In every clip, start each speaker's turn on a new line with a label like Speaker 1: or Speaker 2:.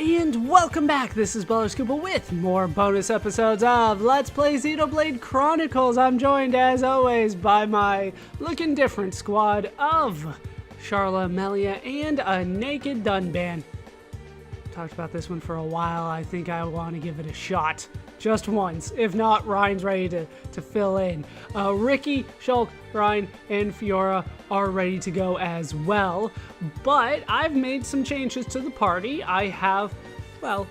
Speaker 1: And welcome back, this is ballerscuba with more bonus episodes of Let's Play Xenoblade Chronicles. I'm joined as always by my looking different squad of Sharla, Melia, and a naked Dunban. Talked about this one for a while. I think I want to give it a shot. Just once. If not, Ryan's ready to fill in. Ricky, Shulk, Ryan, and Fiora are ready to go as well. But I've made some changes to the party. I have, well,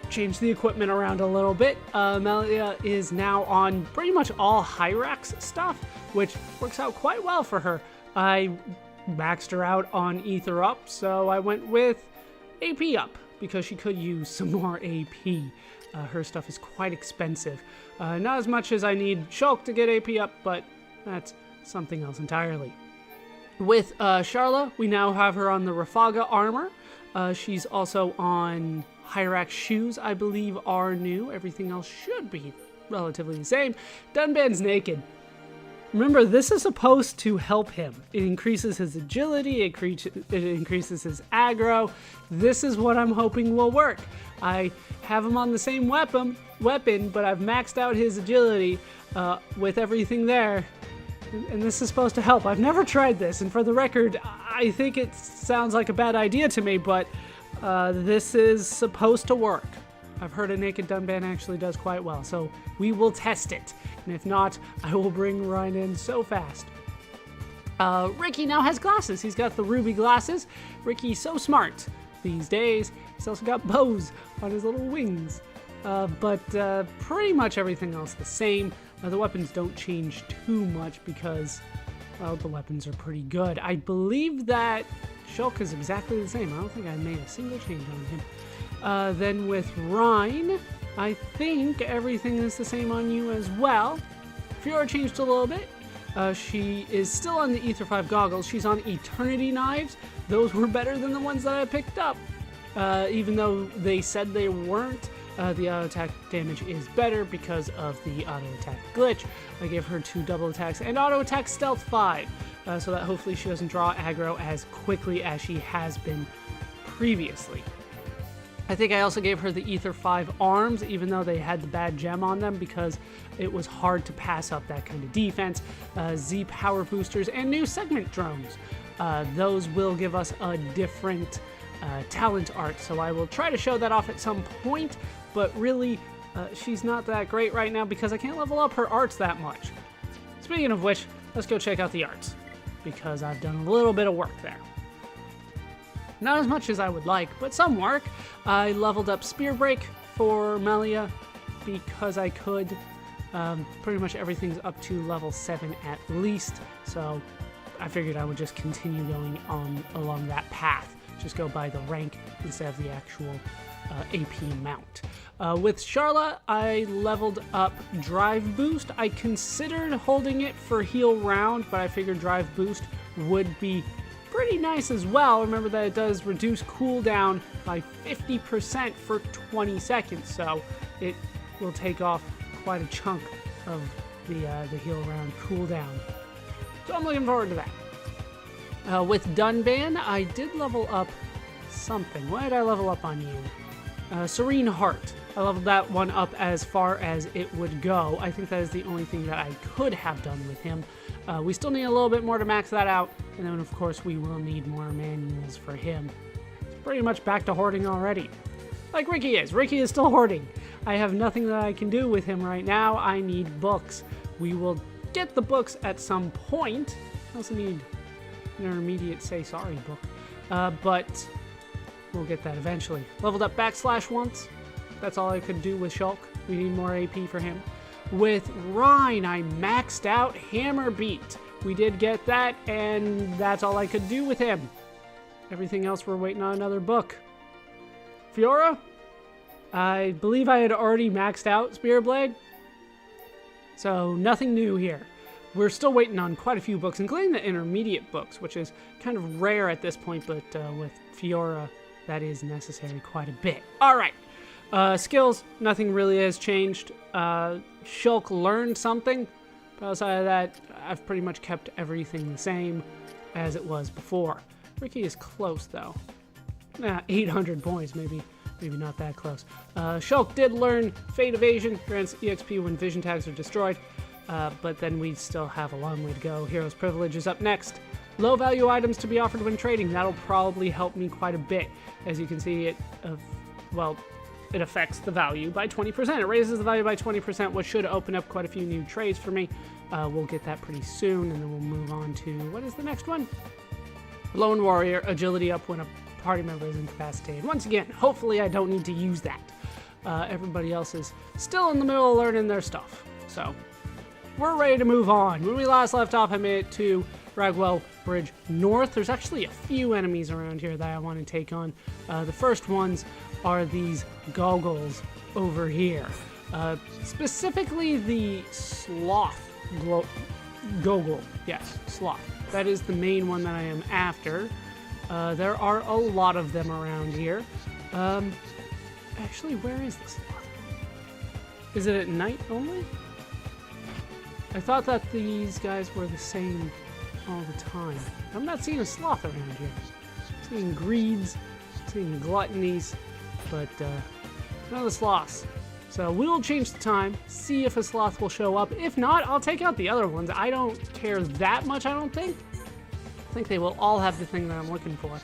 Speaker 1: changed the equipment around a little bit. Melia is now on pretty much all Hyrax stuff, which works out quite well for her. I maxed her out on Ether Up, so I went with AP Up because she could use some more AP. Her stuff is quite expensive. Not as much as I need Shulk to get AP up, but that's something else entirely. With Sharla, we now have her on the Rafaga armor. She's also on Hyrax shoes, I believe are new. Everything else should be relatively the same. Dunban's naked. Remember, this is supposed to help him. It increases his agility, it increases his aggro. This is what I'm hoping will work. I have him on the same weapon, but I've maxed out his agility with everything there. And this is supposed to help. I've never tried this, and for the record, I think it sounds like a bad idea to me, but this is supposed to work. I've heard a naked Dunban actually does quite well, so we will test it. And if not, I will bring Ryan in so fast. Ricky now has glasses. He's got the ruby glasses. Ricky's so smart these days. He's also got bows on his little wings. But pretty much everything else the same. The weapons don't change too much because, well, the weapons are pretty good. I believe that Shulk is exactly the same. I don't think I made a single change on him. Then with Ryan, I think everything is the same on you as well. Fiora changed a little bit. She is still on the Ether 5 goggles. She's on Eternity knives. Those were better than the ones that I picked up. Even though they said they weren't, the auto attack damage is better because of the auto attack glitch. I gave her 2 double attacks and auto attack stealth 5, so that hopefully she doesn't draw aggro as quickly as she has been previously. I think I also gave her the Ether 5 arms, even though they had the bad gem on them, because it was hard to pass up that kind of defense. Z power boosters and new segment drones. Those will give us a different talent art, so I will try to show that off at some point, but really, she's not that great right now because I can't level up her arts that much. Speaking of which, let's go check out the arts, because I've done a little bit of work there. Not as much as I would like, but some work. I leveled up Spear Break for Melia because I could. Pretty much everything's up to level 7 at least, so I figured I would just continue going on along that path. Just go by the rank instead of the actual AP amount. With Sharla, I leveled up Drive Boost. I considered holding it for Heal Round, but I figured Drive Boost would be pretty nice as well. Remember that it does reduce cooldown by 50% for 20 seconds, so it will take off quite a chunk of the Heal Round cooldown. So I'm looking forward to that. With Dunban, I did level up something. What did I level up on you? Serene Heart. I leveled that one up as far as it would go. I think that is the only thing that I could have done with him. We still need a little bit more to max that out, and then of course we will need more manuals for him. It's pretty much back to hoarding already. Like Ricky is. Ricky is still hoarding. I have nothing that I can do with him right now. I need books. We will get the books at some point. I also need an intermediate Say Sorry book. But we'll get that eventually. Leveled up Backslash once. That's all I could do with Shulk. We need more AP for him. With Ryan, I maxed out Hammer Beat. We did get that, and that's all I could do with him. Everything else, we're waiting on another book. Fiora? I believe I had already maxed out Spear Blade, so nothing new here. We're still waiting on quite a few books, including the intermediate books, which is kind of rare at this point, but with Fiora, that is necessary quite a bit. All right. Skills, nothing really has changed. Shulk learned something, but outside of that, I've pretty much kept everything the same as it was before. Ricky is close, though. 800 points, maybe not that close. Shulk did learn Fate Evasion, grants EXP when vision tags are destroyed, but then we still have a long way to go. Hero's Privilege is up next. Low value items to be offered when trading. That'll probably help me quite a bit. As you can see, it affects the value by 20%. It raises the value by 20%, which should open up quite a few new trades for me. We'll get that pretty soon, and then we'll move on to, what is the next one? Lone Warrior, agility up when a party member is incapacitated. Once again, hopefully I don't need to use that. Everybody else is still in the middle of learning their stuff. So, we're ready to move on. When we last left off, I made it to Ragwell Bridge North. There's actually a few enemies around here that I want to take on. The first ones are these goggles over here. Specifically the sloth goggle. Yes, sloth. That is the main one that I am after. There are a lot of them around here. Actually, where is the sloth? Is it at night only? I thought that these guys were the same all the time. I'm not seeing a sloth around here. I'm seeing greeds, seeing gluttonies, but none of the sloths. So we'll change the time, see if a sloth will show up. If not, I'll take out the other ones. I don't care that much, I don't think. I think they will all have the thing that I'm looking for.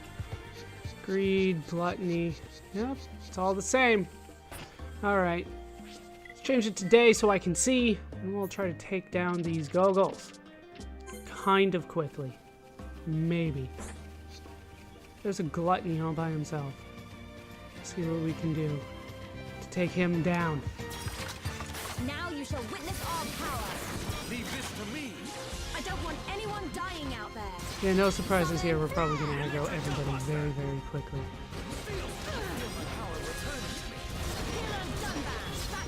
Speaker 1: Greed, gluttony, yep, it's all the same. Alright, let's change it to day so I can see, and we'll try to take down these goggles. Kind of quickly. Maybe. There's a gluttony all by himself. Let's see what we can do to take him down.
Speaker 2: Now you shall witness our power.
Speaker 3: Leave this to me.
Speaker 2: I don't want anyone dying out there.
Speaker 1: Yeah, no surprises here. We're probably going to aggro everybody very, very quickly.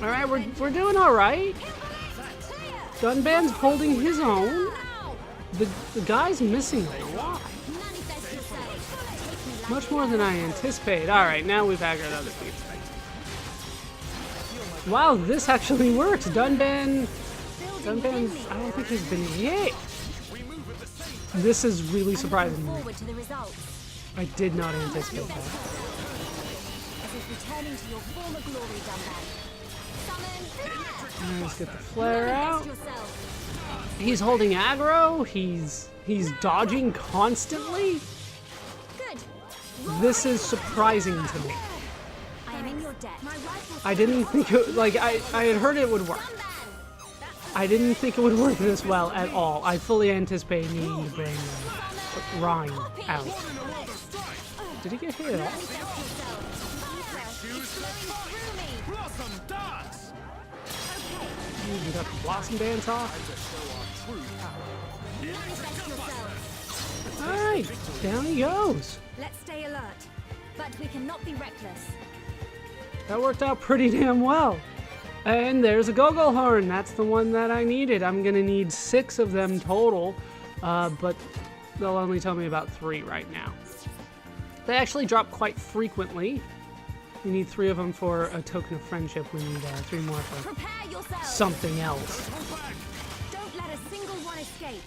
Speaker 1: Alright, we're doing alright. Dunban's holding his own. The guy's missing a lot. Much more than I anticipated. Alright, now we've aggroed other people. Wow, this actually works. Dunban, I don't think he's been hit. This is really surprising me. I did not anticipate that. Let's get the flare out. He's holding aggro. He's dodging constantly. This is surprising to me. I didn't think it, like, I had heard it would work. I didn't think it would work this well at all. I fully anticipated needing to bring Ryan out. Did he get hit at all? We got the Blossom Dance off. Alright, down he goes.
Speaker 2: Let's stay alert, but we cannot be reckless.
Speaker 1: That worked out pretty damn well. And there's a Goggle Horn. That's the one that I needed. I'm going to need 6 of them total, but they'll only tell me about 3 right now. They actually drop quite frequently. We need 3 of them for a token of friendship. We need 3 more for something else.
Speaker 2: Don't let a single one escape.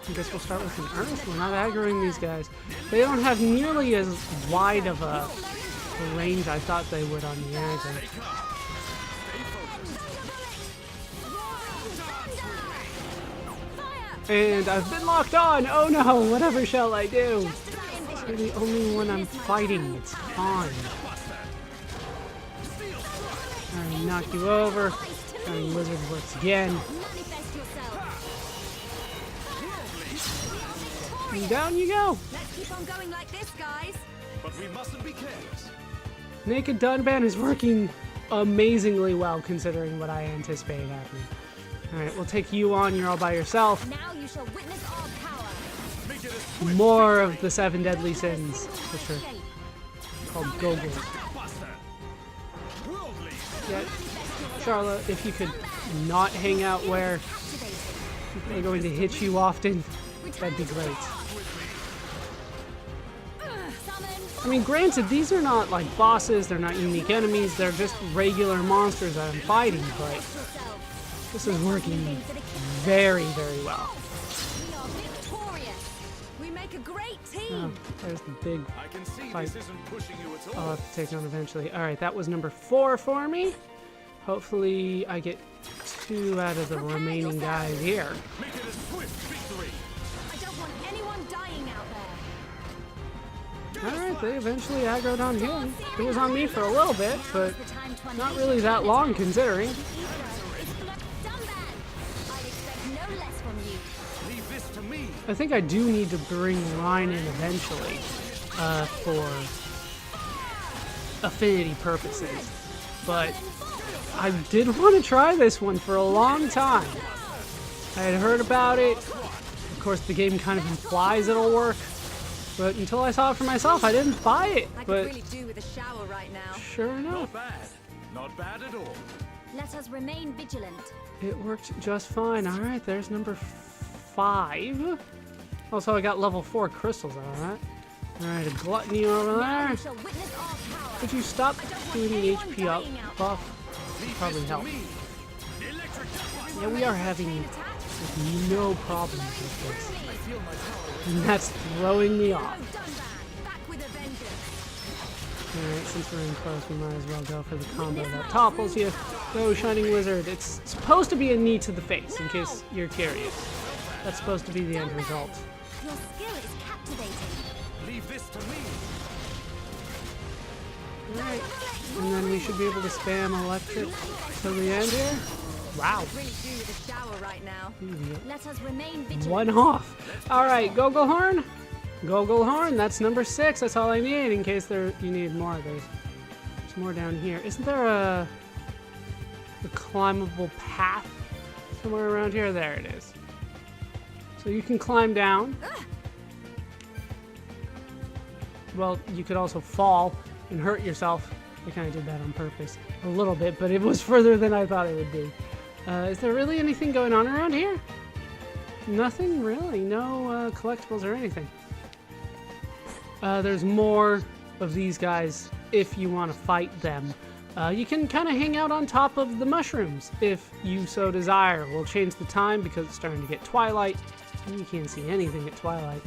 Speaker 1: I guess we'll start with an Earth. We're not aggroing these guys. They don't have nearly as wide of a range I thought they would on the aggro. And I've been locked on! Oh no, whatever shall I do? You're the only one I'm fighting, it's fine. Alright, knock you over. And Lizard works again. And down you go!
Speaker 2: Let's keep on going like this, guys.
Speaker 3: But we mustn't be careless.
Speaker 1: Naked Dunban is working amazingly well considering what I anticipated happening. Alright, we'll take you on, you're all by yourself.
Speaker 2: Now you shall witness our power.
Speaker 1: More of the 7 deadly sins, which are called Goggles. Yeah, Charlotte, if you could not hang out where people are going to hit you often, that'd be great. I mean, granted, these are not like bosses, they're not unique enemies, they're just regular monsters that I'm fighting, but this is working very, very well.
Speaker 2: We are victorious. We make a great team.
Speaker 1: There's the big
Speaker 3: I can see
Speaker 1: fight
Speaker 3: this isn't pushing you at
Speaker 1: I'll
Speaker 3: all.
Speaker 1: have to take on eventually. Alright, that was number 4 for me. Hopefully I get 2 out of the
Speaker 2: Prepare
Speaker 1: remaining
Speaker 2: yourself.
Speaker 1: guys here.
Speaker 3: Make it a swift victory.
Speaker 2: I don't want anyone dying out there.
Speaker 1: Alright, they eventually aggroed on him. It was on me for a little bit, but
Speaker 2: The time to
Speaker 1: not
Speaker 2: unleash
Speaker 1: really that long considering.
Speaker 2: Ether is done then. I'd expect no less from you.
Speaker 3: Leave this to me.
Speaker 1: I think I do need to bring Rhine in eventually for affinity purposes. But I did want to try this one for a long time. I had heard about it. Of course, the game kind of implies it'll work. But until I saw it for myself, I didn't buy it.
Speaker 2: I could
Speaker 1: But
Speaker 2: really do with a shower right now.
Speaker 1: sure enough,
Speaker 3: Not bad. Not bad at all.
Speaker 2: Let us remain vigilant.
Speaker 1: it worked just fine. Alright, there's number 5. Also, I got level 4 crystals out of that. Alright, a gluttony over
Speaker 2: Now
Speaker 1: there.
Speaker 2: you shall witness our power.
Speaker 1: Could you stop doing the HP up buff?
Speaker 3: Leave
Speaker 1: Probably
Speaker 3: this to
Speaker 1: help.
Speaker 3: me. Electric death.
Speaker 1: Yeah, we are having
Speaker 2: Attack.
Speaker 1: no problems with this.
Speaker 3: I feel my power.
Speaker 1: And that's throwing me off.
Speaker 2: Done bad. Back with a vengeance.
Speaker 1: Alright, since we're in close, we might as well go for the combo that topples you. Go, Shining Wizard. It's supposed to be a knee to the face, in case you're curious. That's supposed to be the end result.
Speaker 2: Your skill is captivating.
Speaker 3: Leave this to me.
Speaker 1: Alright, and then we should be able to spam electric till the end here. Wow.
Speaker 2: Really do with a shower right now.
Speaker 1: Idiot.
Speaker 2: Let us remain vigilant.
Speaker 1: One off. Alright, Gogelhorn. Gogelhorn, that's number 6. That's all I need in case you need more. There's more down here. Isn't there a climbable path somewhere around here? There it is. So you can climb down. Well, you could also fall and hurt yourself. I kind of did that on purpose. A little bit, but it was further than I thought it would be. Is there really anything going on around here? Nothing really. No collectibles or anything. There's more of these guys if you want to fight them. You can kind of hang out on top of the mushrooms if you so desire. We'll change the time because it's starting to get twilight. And you can't see anything at twilight.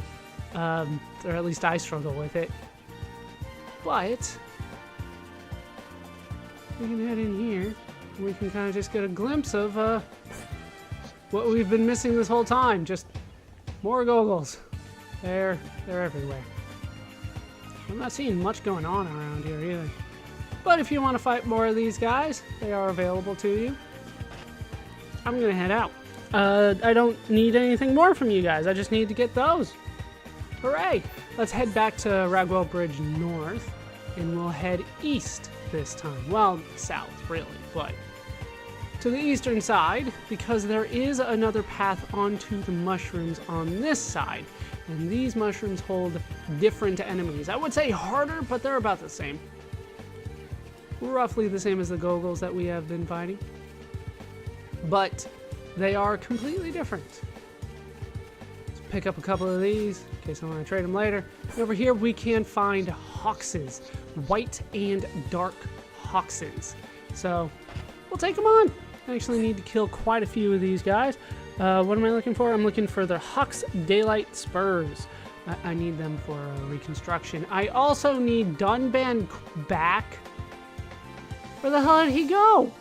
Speaker 1: Or at least I struggle with it. But we can head in here. And we can kind of just get a glimpse of what we've been missing this whole time. Just more goggles. They're everywhere. I'm not seeing much going on around here either. But if you want to fight more of these guys, they are available to you. I'm gonna head out. I don't need anything more from you guys. I just need to get those. Hooray! Let's head back to Ragwell Bridge North, and we'll head east this time. Well, south, really, but to the eastern side, because there is another path onto the mushrooms on this side. And these mushrooms hold different enemies. I would say harder, but they're about the same. Roughly the same as the Gogles that we have been fighting. But they are completely different. Let's pick up a couple of these in case I want to trade them later. And over here we can find Hoxes. White and dark Hoxes. So we'll take them on. I actually need to kill quite a few of these guys. What am I looking for? I'm looking for the Hux Daylight Spurs. I need them for reconstruction. I also need Dunban back. Where the hell did he go?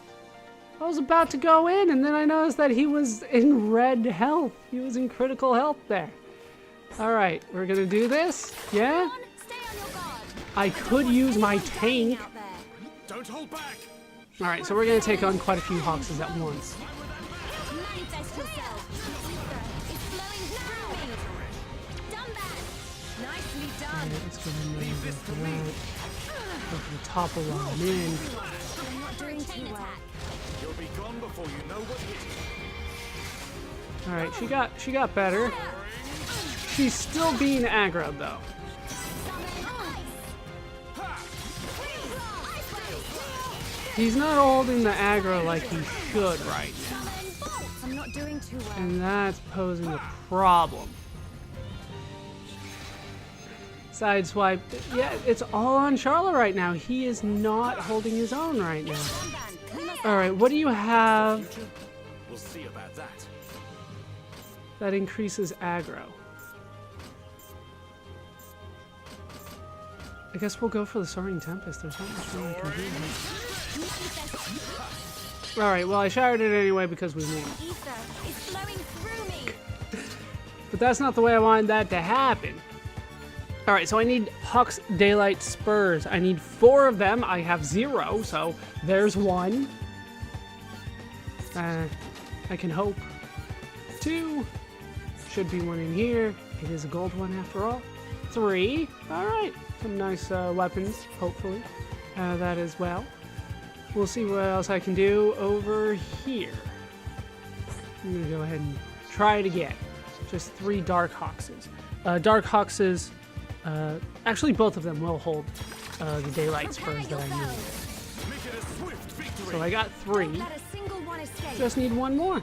Speaker 1: I was about to go in, and then I noticed that he was in red health. He was in critical health there. All right, we're gonna do this. Yeah?
Speaker 2: Stay on your guard.
Speaker 1: I could use my tank.
Speaker 2: Out there.
Speaker 3: Don't hold back.
Speaker 1: All right, so we're gonna take on quite a few Hoxes at once.
Speaker 2: Manifest yourself. Ether is flowing through me. Done that. Nicely done.
Speaker 1: Let's go ahead and go for that. Go for the topple on in.
Speaker 2: I'm not doing too well.
Speaker 3: You'll be gone before you know what hit you.
Speaker 1: All right, she got better. She's still being aggroed though. He's not holding the aggro like he should right now,
Speaker 2: I'm not doing too well.
Speaker 1: and that's posing a problem. Sideswipe. Yeah, it's all on Charlotte right now. He is not holding his own right now. All right, what do you have
Speaker 3: We'll see about that.
Speaker 1: that increases aggro? I guess we'll go for the Soaring Tempest. There's not much more I can do here. Alright, well I showered it anyway because we made it.
Speaker 2: Ether is flowing through me.
Speaker 1: But that's not the way I wanted that to happen. Alright, so I need Huck's Daylight Spurs. I need 4 of them. I have 0, so there's 1. I can hope. 2. Should be 1 in here. It is a gold one after all. 3. Alright, some nice weapons, hopefully. That as well. We'll see what else I can do over here. I'm going to go ahead and try it again. Just 3 Dark Hawkses. Dark Hawkses, actually both of them will hold the Daylight Spurs that I need.
Speaker 3: Make it a swift victory.
Speaker 1: So I got 3.
Speaker 2: Let a single one escape.
Speaker 1: Just need 1 more.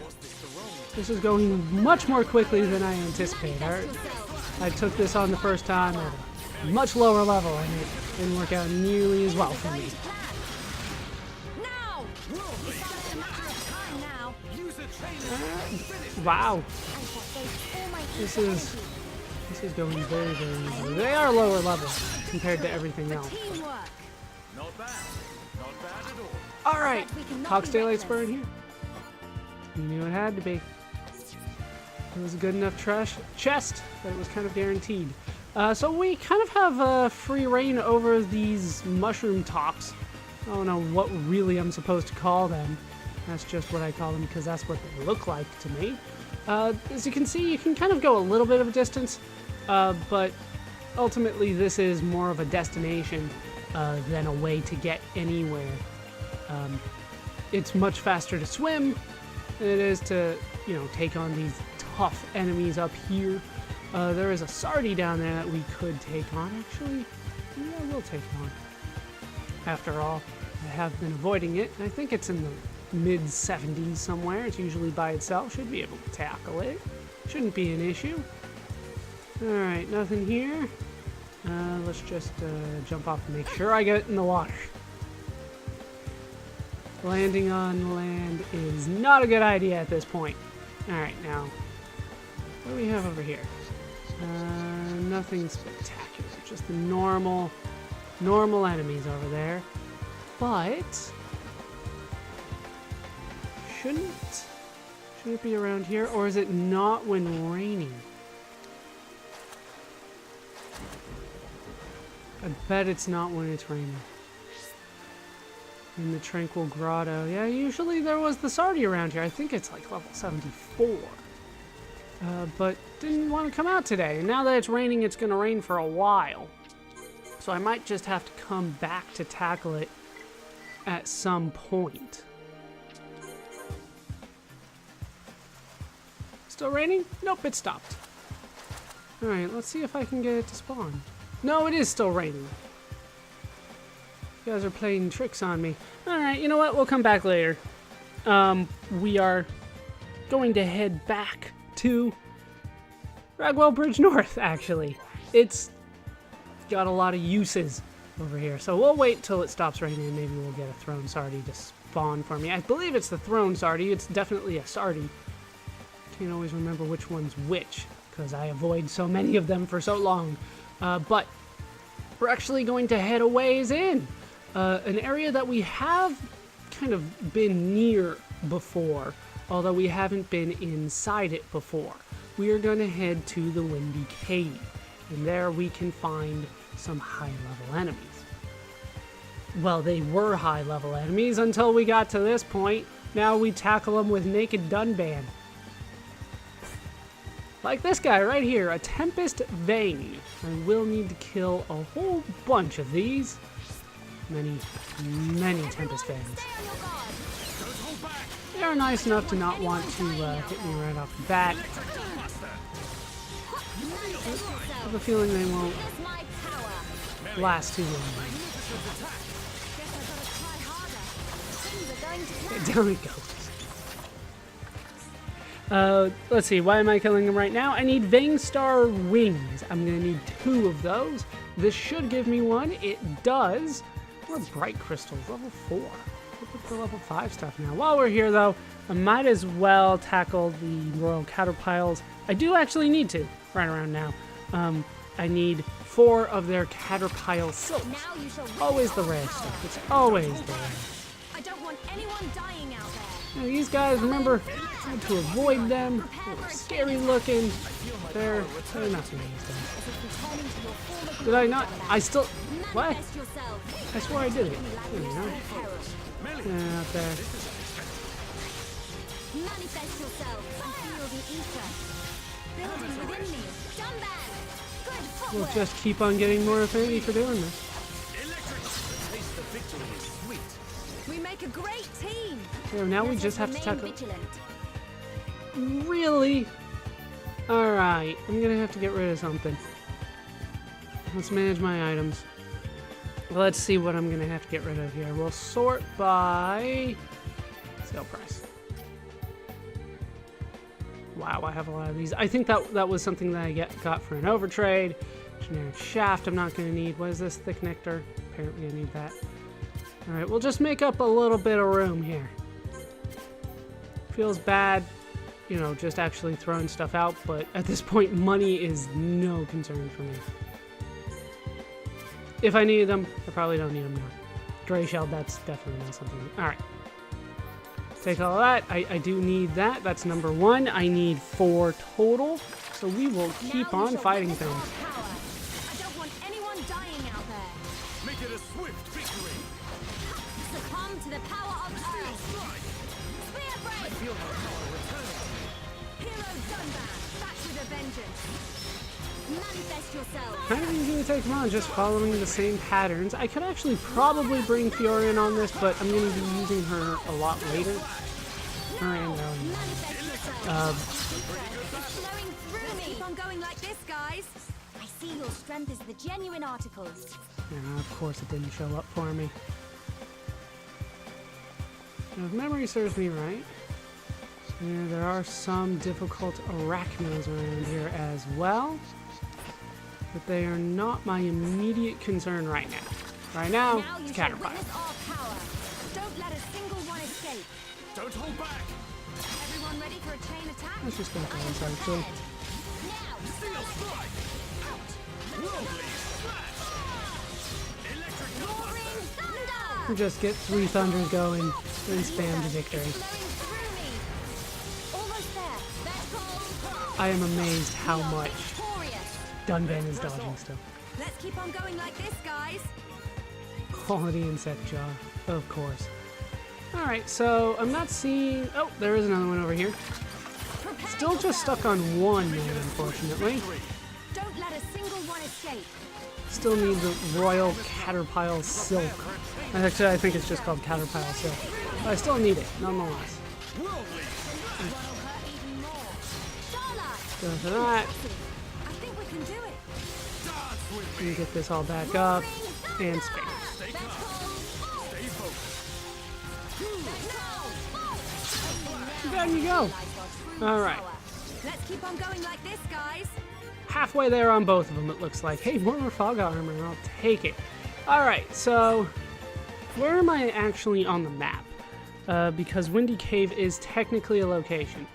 Speaker 1: This is going much more quickly than I anticipated. I took this on the first time at a much lower level and it didn't work out nearly as well for me.
Speaker 2: Now! It's only a matter of time now.
Speaker 3: Use a chain.
Speaker 1: Wow.
Speaker 2: And that goes all my
Speaker 1: This is going very, very easily. They are lower level compared to everything else.
Speaker 2: teamwork.
Speaker 3: Not bad. Not bad at all.
Speaker 1: Alright, Hawk's Daylight Spur in here. You knew it had to be. It was a good enough chest that it was kind of guaranteed. So we kind of have free reign over these mushroom tops. I don't know what really I'm supposed to call them. That's just what I call them because that's what they look like to me. As you can see, you can kind of go a little bit of a distance, but ultimately this is more of a destination than a way to get anywhere. It's much faster to swim than it is to, you know, take on these tough enemies up here. There is a Sardi down there that we could take on, actually. Yeah, we'll take it on. After all, I have been avoiding it. I think it's in the mid-70s somewhere. It's usually by itself. Should be able to tackle it. Shouldn't be an issue. Alright, nothing here. Let's just jump off and make sure I get in the water. Landing on land is not a good idea at this point. Alright, now, what do we have over here? Nothing spectacular. Just the normal enemies over there. But shouldn't it be around here, or is it not when raining? I bet it's not when it's raining. In the Tranquil Grotto. Yeah, usually there was the Sardi around here. I think it's like level 74. But didn't want to come out today. And now that it's raining, it's going to rain for a while. So I might just have to come back to tackle it at some point. Still raining? Nope, it stopped. Alright, let's see if I can get it to spawn. No, it is still raining. You guys are playing tricks on me. Alright, you know what? We'll come back later. We are going to head back to Ragwell Bridge North, actually. It's got a lot of uses over here. So we'll wait till it stops raining and maybe we'll get a Throne Sardi to spawn for me. I believe it's the Throne Sardi. It's definitely a Sardi. Can't always remember which one's which because I avoid so many of them for so long. But we're actually going to head a ways in. An area that we have kind of been near before, although we haven't been inside it before. We are going to head to the Windy Cave, and there we can find some high-level enemies. Well, they were high-level enemies until we got to this point. Now we tackle them with Naked Dunban. Like this guy right here, a Tempest Vang. I will need to kill a whole bunch of these. Many Tempest Vangs. They are nice enough to not want to hit me right off the bat. I have a feeling they won't last too long. Down it goes. Let's see, why am I killing him right now? I need Vangstar Wings. I'm going to need 2 of those. This should give me 1. It does. More Bright Crystals, level 4. Look at the level 5 stuff now. While we're here, though, I might as well tackle the Royal Caterpiles. I do actually need to, right around now. I need 4 of their Caterpillar silks.
Speaker 2: Now you shall witness
Speaker 1: Always the
Speaker 2: our
Speaker 1: rare
Speaker 2: power.
Speaker 1: stuff. It's always the rare.
Speaker 2: I don't want anyone dying out there.
Speaker 1: Now, these guys, remember, I had to avoid them. They're scary looking. They're nothing these days.
Speaker 2: As if returning to your former
Speaker 1: Did I
Speaker 2: glory,
Speaker 1: not?
Speaker 2: Wonderland.
Speaker 1: I still. What?
Speaker 2: Manifest yourself.
Speaker 1: I swear I did it. There you go.
Speaker 2: Peril.
Speaker 1: Yeah, out there.
Speaker 2: Manifest yourself. Feel the ether. Building within me. Dumbband. Good footwork.
Speaker 1: We'll just keep on getting more affinity for doing this.
Speaker 3: Electric. The taste of victory is sweet.
Speaker 2: We make a great team.
Speaker 1: So now we
Speaker 2: Let
Speaker 1: just
Speaker 2: us
Speaker 1: have to
Speaker 2: remain
Speaker 1: tackle.
Speaker 2: vigilant.
Speaker 1: Really? Alright, I'm gonna have to get rid of something. Let's manage my items. Let's see what I'm gonna have to get rid of here. We'll sort by sale price. Wow, I have a lot of these. I think that was something that I got for an overtrade. Generic shaft I'm not gonna need. What is this? Thick nectar? Apparently I need that. Alright, we'll just make up a little bit of room here. Feels bad, you know, just actually throwing stuff out, but at this point, money is no concern for me. If I needed them, I probably don't need them now. Gray shell, that's definitely not something. Alright. Take all of that. I do need that. That's number 1. I need 4 total. So we will keep
Speaker 2: Now you
Speaker 1: on
Speaker 2: shall
Speaker 1: fighting
Speaker 2: witness
Speaker 1: things.
Speaker 2: our power. I don't want anyone dying out there.
Speaker 3: Make it a swift victory.
Speaker 2: Succumb to the power of Earth. Spear break.
Speaker 3: Feel my power returning.
Speaker 2: Hero Dunban. Back with a vengeance. Manifest yourself.
Speaker 1: Kind of easy to take them on, just following the same patterns. I could actually probably bring Fiora in on this, but I'm going to be using her a lot later. Alright, no.
Speaker 2: Manifest yourself. Flowing through me. Keep on going like this, guys. I see your strength is the genuine articles.
Speaker 1: Yeah, of course it didn't show up for me. Now, if memory serves me right, yeah, there are some difficult arachnos around here as well. But they are not my immediate concern right now. Right now,
Speaker 2: Now
Speaker 1: it's
Speaker 2: you shall
Speaker 1: Caterpillar.
Speaker 2: witness our power. Don't let a single one escape.
Speaker 3: Don't hold back.
Speaker 2: Everyone ready for a chain attack?
Speaker 1: Let's just go for
Speaker 2: I am
Speaker 1: this, actually.
Speaker 2: prepared. Now,
Speaker 3: Steel strike. Worldly smash. Electric
Speaker 2: roaring thunder.
Speaker 1: We'll just get 3 thunders going, then spam the victory.
Speaker 2: It's flowing through me. Almost there. That's all.
Speaker 1: I am amazed how
Speaker 2: We are
Speaker 1: much
Speaker 2: victorious.
Speaker 1: Dunban is dodging still.
Speaker 2: Let's keep on going like this, guys.
Speaker 1: Quality insect jaw, of course. Alright, so I'm not seeing... Oh, there is another one over here.
Speaker 2: Prepare
Speaker 1: Still just
Speaker 2: yourself.
Speaker 1: stuck on 1 man, unfortunately.
Speaker 2: Don't let a single one escape.
Speaker 1: Still need the Royal Caterpillar Silk. Actually, I think it's just called Caterpillar Silk. But I still need it, nonetheless.
Speaker 3: worldly.
Speaker 2: One will hurt even more. Starlight.
Speaker 1: Go for that.
Speaker 2: I think we can do it.
Speaker 3: Dance with
Speaker 1: And
Speaker 3: me.
Speaker 1: get this all back up. And spam.
Speaker 3: Stay
Speaker 2: That's
Speaker 3: calm.
Speaker 2: all.
Speaker 3: Stay focused.
Speaker 1: There you go. Alright.
Speaker 2: Let's keep on going like this, guys.
Speaker 1: Halfway there on both of them, it looks like. Hey, more fog armor. I'll take it. Alright, so... Where am I actually on the map? Because Windy Cave is technically a location.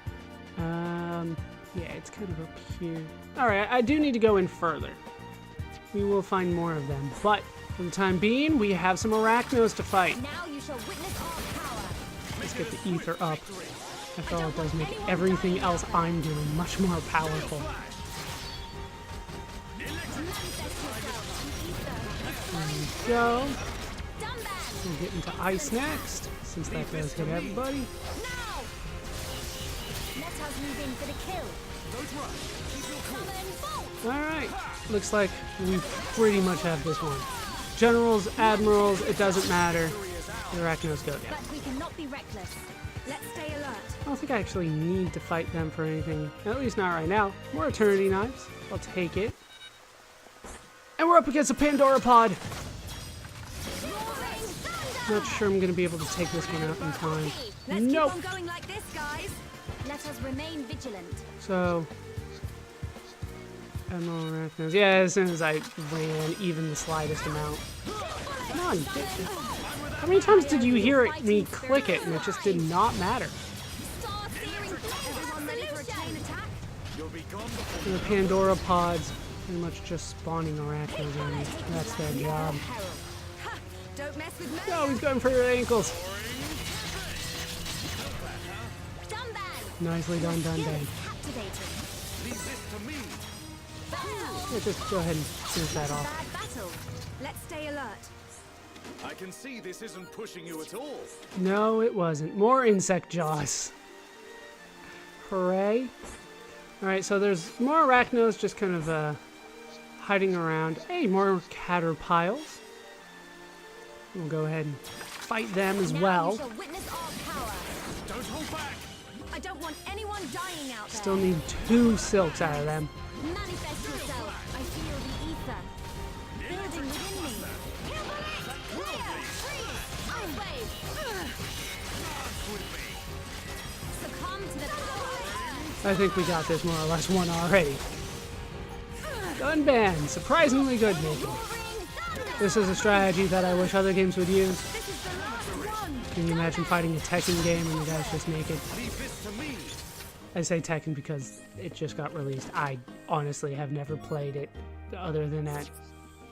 Speaker 1: Yeah, it's kind of up here. Alright, I do need to go in further. We will find more of them. But, for the time being, we have some Arachnos to fight.
Speaker 2: Now you shall witness our power.
Speaker 1: Let's get the ether up. After all, it does make everything else I'm doing much more powerful.
Speaker 2: Manifest yourself.
Speaker 1: There we go.
Speaker 2: Dumbband.
Speaker 1: We'll get into ice next, since that does hit everybody.
Speaker 2: Now. Let us move in for the kill.
Speaker 3: Don't rush. Keep your cool.
Speaker 2: Summon bolt.
Speaker 1: Alright, looks like we pretty much have this one. Generals, admirals, it doesn't matter. The Arachnos go down.
Speaker 2: But we cannot be reckless. Let's stay alert.
Speaker 1: I don't think I actually need to fight them for anything, at least not right now. More Eternity Knives, I'll take it. And we're up against a Pandora Pod.
Speaker 2: Roaring thunder.
Speaker 1: Not sure I'm going to be able to take this one out in time.
Speaker 2: Let's
Speaker 1: Nope.
Speaker 2: keep on going like this, guys. Let us remain vigilant.
Speaker 1: So, Admiral Arachnos. Yeah, as soon as I ran even the slightest amount. Come on, how many times did you hear me click it and it just did not matter?
Speaker 2: Star searing. Everyone ready for a chain attack?
Speaker 3: You'll be gone before
Speaker 1: And the Pandora Pods pretty much just spawning arachnos on you. That's their job.
Speaker 2: Ha! Don't mess with me.
Speaker 1: Oh, he's going for your ankles.
Speaker 2: Dumban.
Speaker 1: Nicely done, done, done.
Speaker 2: Captivating.
Speaker 3: Leave this to me.
Speaker 1: Yeah, just go ahead and finish that off.
Speaker 2: Bad battle. Let's stay alert.
Speaker 3: I can see this isn't pushing you at all.
Speaker 1: No, it wasn't. More insect jaws. Hooray. Alright, so there's more arachnos just kind of hiding around. Hey, more caterpills. We'll go ahead and fight them as
Speaker 2: Now
Speaker 1: well.
Speaker 2: you shall witness our power.
Speaker 3: Don't hold back.
Speaker 2: I don't want anyone dying out there.
Speaker 1: Still need 2 silks out of them.
Speaker 2: Manifest yourself. I feel the ether building within me. Kill bullet! Clear! Freeze! Ice wave! Succumb to the power.
Speaker 1: I think we got this more or less one already. Gun ban. Surprisingly good, Nathan.
Speaker 2: Roaring thunder!
Speaker 1: This is a strategy that I wish other games would use.
Speaker 2: This is the last one.
Speaker 1: Can you imagine fighting a Tekken game and the guy's just naked?
Speaker 3: Leave this to me.
Speaker 1: I say Tekken because it just got released. I honestly have never played it other than at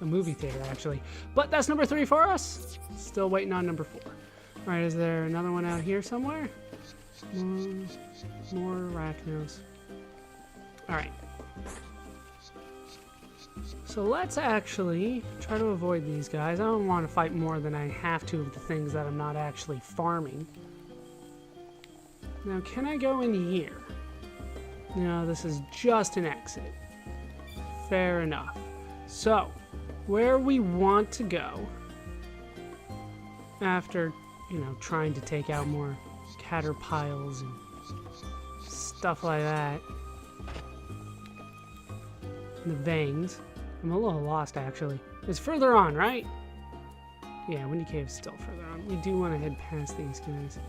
Speaker 1: a movie theater, actually. But that's number 3 for us. Still waiting on number 4. All right, is there another one out here somewhere? More arachnos. All right. So let's actually try to avoid these guys. I don't want to fight more than I have to of the things that I'm not actually farming. Now, can I go in here? No, this is just an exit. Fair enough. So, where we want to go after, you know, trying to take out more caterpills and stuff like that. The veins. I'm a little lost, actually. It's further on, right? Yeah, Windy Cave's still further on. We do want to head past these guys.